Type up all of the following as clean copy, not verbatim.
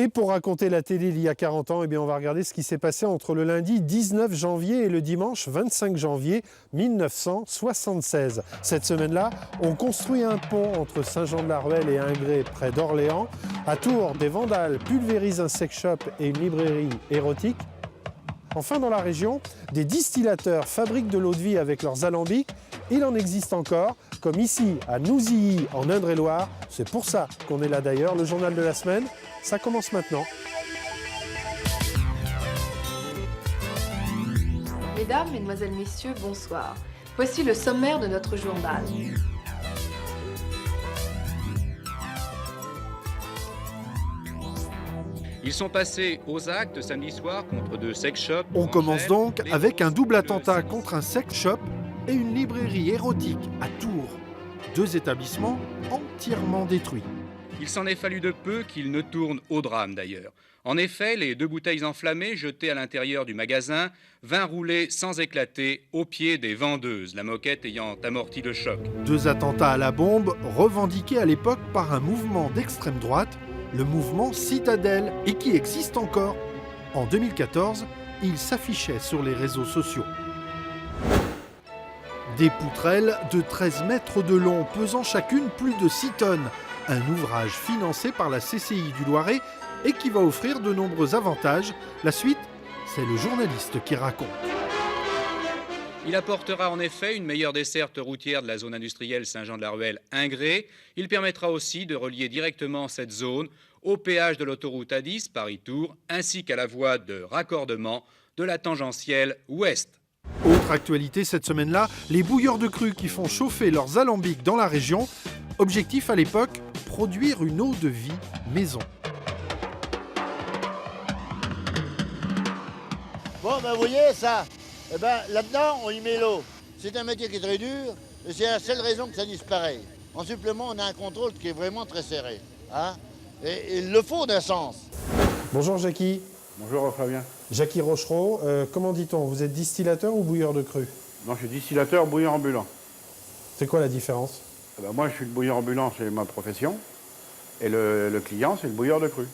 Et pour raconter la télé il y a 40 ans, eh bien on va regarder ce qui s'est passé entre le lundi 19 janvier et le dimanche 25 janvier 1976. Cette semaine-là, on construit un pont entre Saint-Jean-de-la-Ruelle et Ingré, près d'Orléans. À Tours, des vandales pulvérisent un sex shop et une librairie érotique. Enfin, dans la région, des distillateurs fabriquent de l'eau de vie avec leurs alambics. Il en existe encore, comme ici à Nouzilly, en Indre-et-Loire. C'est pour ça qu'on est là d'ailleurs. Le journal de la semaine, ça commence maintenant. Mesdames, Mesdemoiselles, Messieurs, bonsoir. Voici le sommaire de notre journal. Ils sont passés aux actes samedi soir contre deux sex shops. On commence donc avec un double attentat contre un sex shop et une librairie érotique à Tours. Deux établissements entièrement détruits. Il s'en est fallu de peu qu'ils ne tournent au drame d'ailleurs. En effet, les deux bouteilles enflammées jetées à l'intérieur du magasin vinrent rouler sans éclater au pied des vendeuses, la moquette ayant amorti le choc. Deux attentats à la bombe revendiqués à l'époque par un mouvement d'extrême droite, le mouvement Citadelle, et qui existe encore. En 2014, il s'affichait sur les réseaux sociaux. Des poutrelles de 13 mètres de long, pesant chacune plus de 6 tonnes. Un ouvrage financé par la CCI du Loiret et qui va offrir de nombreux avantages. La suite, c'est le journaliste qui raconte. Il apportera en effet une meilleure desserte routière de la zone industrielle Saint-Jean-de-la-Ruelle-Ingré. Il permettra aussi de relier directement cette zone au péage de l'autoroute A10 Paris-Tours ainsi qu'à la voie de raccordement de la tangentielle ouest. Autre actualité cette semaine-là, les bouilleurs de cru qui font chauffer leurs alambics dans la région. Objectif à l'époque, produire une eau de vie maison. Bon, ben vous voyez ça, là-dedans, on y met l'eau. C'est un métier qui est très dur, et c'est la seule raison que ça disparaît. En supplément, on a un contrôle qui est vraiment très serré. Hein, et il le faut d'un sens. Bonjour Jackie. Bonjour Fabien. Jackie Rochereau, comment dit-on? Vous êtes distillateur ou bouilleur de cru? Non, je suis distillateur bouilleur ambulant. C'est quoi la différence? Moi, je suis le bouilleur ambulant, c'est ma profession. Et le client, c'est le bouilleur de cru.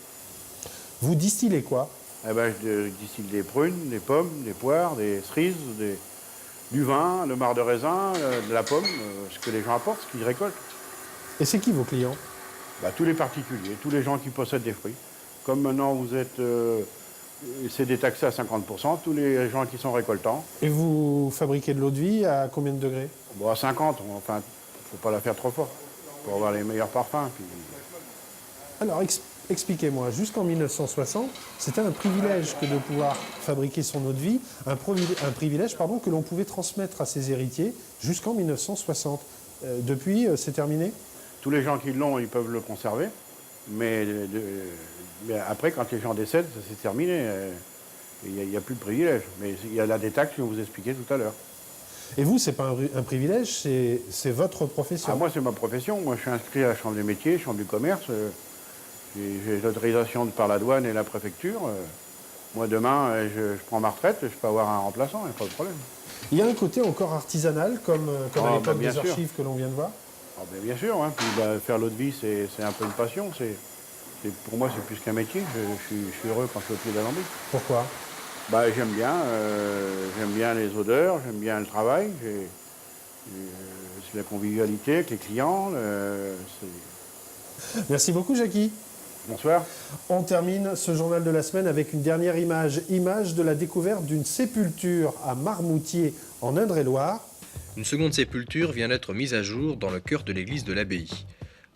Vous distillez quoi? Je distille des prunes, des pommes, des poires, des cerises, du vin, le marc de raisin, de la pomme, ce que les gens apportent, ce qu'ils récoltent. Et c'est qui vos clients? Tous les particuliers, tous les gens qui possèdent des fruits. Comme maintenant, vous êtes... c'est détaxé à 50%, tous les gens qui sont récoltants. Et vous fabriquez de l'eau de vie à combien de degrés? À 50, enfin, faut pas la faire trop fort pour avoir les meilleurs parfums. Puis... Alors, expliquez-moi, jusqu'en 1960, c'était un privilège que de pouvoir fabriquer son eau de vie, un privilège que l'on pouvait transmettre à ses héritiers jusqu'en 1960. Depuis, c'est terminé? Tous les gens qui l'ont, ils peuvent le conserver, mais après, quand les gens décèdent, ça c'est terminé. Il n'y a plus de privilège. Mais il y a la détaxe que je vous expliquais tout à l'heure. Et vous, c'est pas un privilège, c'est votre profession? Moi, c'est ma profession. Moi, je suis inscrit à la Chambre des métiers, Chambre du commerce. J'ai l'autorisation par la douane et la préfecture. Moi, demain, je prends ma retraite, je peux avoir un remplaçant, il n'y a pas de problème. Il y a un côté encore artisanal, comme à l'époque des archives que l'on vient de voir? Bien sûr, hein. Puis, faire l'eau de vie, c'est un peu une passion. Pour moi, c'est plus qu'un métier. Je suis heureux quand je suis au pied d'alambic. Pourquoi? J'aime bien les odeurs, j'aime bien le travail, c'est la convivialité avec les clients. Merci beaucoup, Jackie. Bonsoir. On termine ce journal de la semaine avec une dernière image de la découverte d'une sépulture à Marmoutier, en Indre-et-Loire. Une seconde sépulture vient d'être mise à jour dans le cœur de l'église de l'abbaye.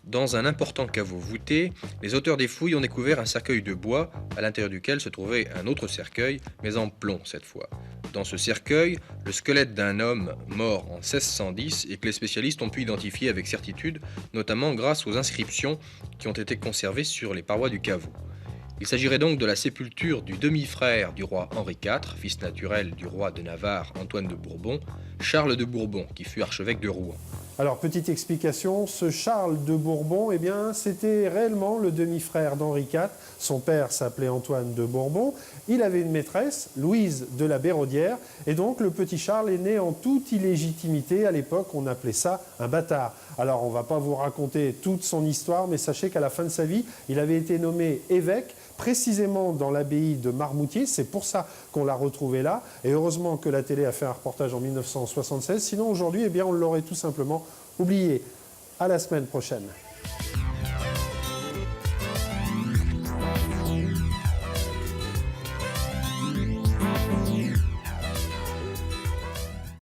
Dans un important caveau voûté, les auteurs des fouilles ont découvert un cercueil de bois à l'intérieur duquel se trouvait un autre cercueil, mais en plomb cette fois. Dans ce cercueil, le squelette d'un homme mort en 1610 et que les spécialistes ont pu identifier avec certitude, notamment grâce aux inscriptions qui ont été conservées sur les parois du caveau. Il s'agirait donc de la sépulture du demi-frère du roi Henri IV, fils naturel du roi de Navarre Antoine de Bourbon, Charles de Bourbon, qui fut archevêque de Rouen. Alors, petite explication, ce Charles de Bourbon, c'était réellement le demi-frère d'Henri IV. Son père s'appelait Antoine de Bourbon. Il avait une maîtresse, Louise de la Béraudière. Et donc, le petit Charles est né en toute illégitimité. À l'époque, on appelait ça un bâtard. Alors, on ne va pas vous raconter toute son histoire, mais sachez qu'à la fin de sa vie, il avait été nommé évêque précisément dans l'abbaye de Marmoutier. C'est pour ça qu'on l'a retrouvée là. Et heureusement que la télé a fait un reportage en 1976. Sinon, aujourd'hui, eh bien, on l'aurait tout simplement oublié. À la semaine prochaine.